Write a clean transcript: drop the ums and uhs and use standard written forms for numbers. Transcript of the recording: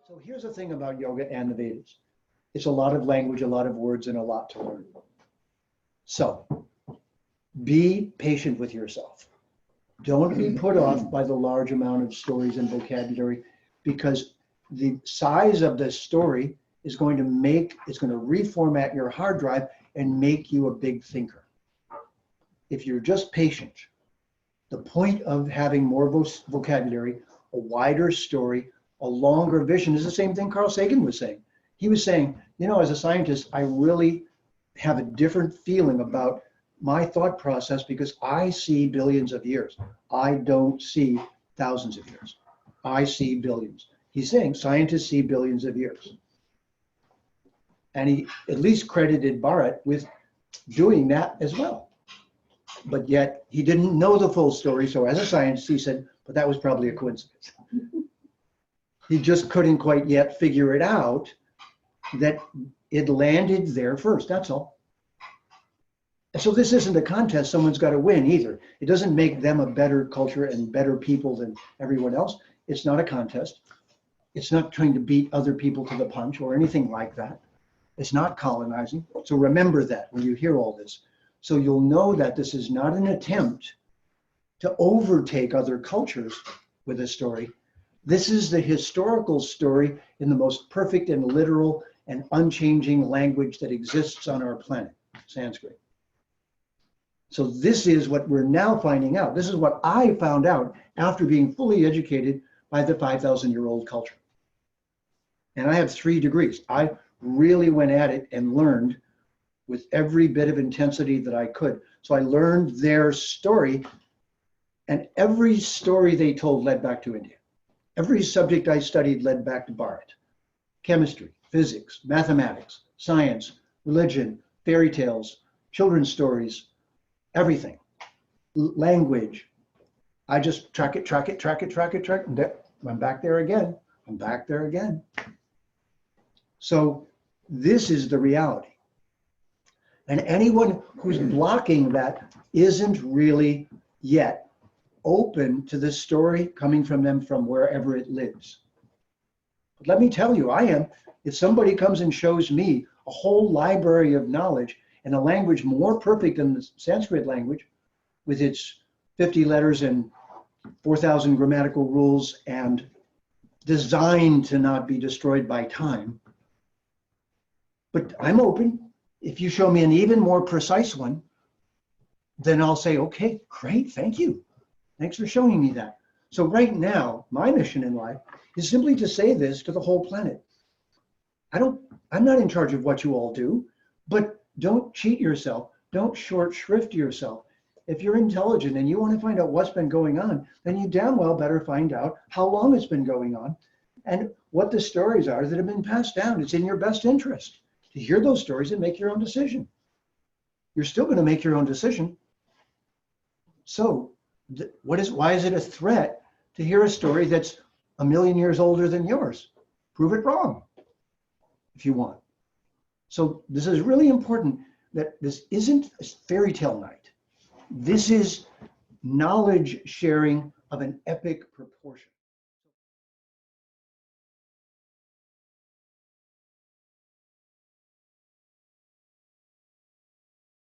So here's the thing about yoga and the Vedas. It's a lot of language, a lot of words, and a lot to learn. So be patient with yourself. Don't be put off by the large amount of stories and vocabulary, because the size of the story is going to reformat your hard drive and make you a big thinker. If you're just patient, the point of having more vocabulary, a wider story, a longer vision is the same thing Carl Sagan was saying. He was saying, as a scientist, I really have a different feeling about my thought process because I see billions of years. I don't see thousands of years. I see billions. He's saying scientists see billions of years. And he at least credited Bharat with doing that as well. But yet he didn't know the full story. So as a scientist, he said, but that was probably a coincidence. He just couldn't quite yet figure it out that it landed there first. That's all. So this isn't a contest someone's got to win either. It doesn't make them a better culture and better people than everyone else. It's not a contest. It's not trying to beat other people to the punch or anything like that. It's not colonizing. So remember that when you hear all this. So you'll know that this is not an attempt to overtake other cultures with a story. This is the historical story in the most perfect and literal and unchanging language that exists on our planet, Sanskrit. So this is what we're now finding out. This is what I found out after being fully educated by the 5,000-year-old culture. And I have 3 degrees. I really went at it and learned with every bit of intensity that I could. So I learned their story, and every story they told led back to India. Every subject I studied led back to Bharat. Chemistry, physics, mathematics, science, religion, fairy tales, children's stories, everything. Language. I just track it. I'm back there again. So this is the reality. And anyone who's blocking that isn't really yet open to this story coming from them from wherever it lives. But let me tell you, I am. If somebody comes and shows me a whole library of knowledge in a language more perfect than the Sanskrit language, with its 50 letters and 4,000 grammatical rules and designed to not be destroyed by time, but I'm open. If you show me an even more precise one, then I'll say, okay, great, thank you. Thanks for showing me that. So right now, my mission in life is simply to say this to the whole planet. I'm not in charge of what you all do, but don't cheat yourself. Don't short shrift yourself. If you're intelligent and you want to find out what's been going on, then you damn well better find out how long it's been going on and what the stories are that have been passed down. It's in your best interest to hear those stories and make your own decision. You're still going to make your own decision. So why is it a threat to hear a story that's 1,000,000 years older than yours? Prove it wrong if you want. So this is really important, that this isn't a fairy tale night. This is knowledge sharing of an epic proportion.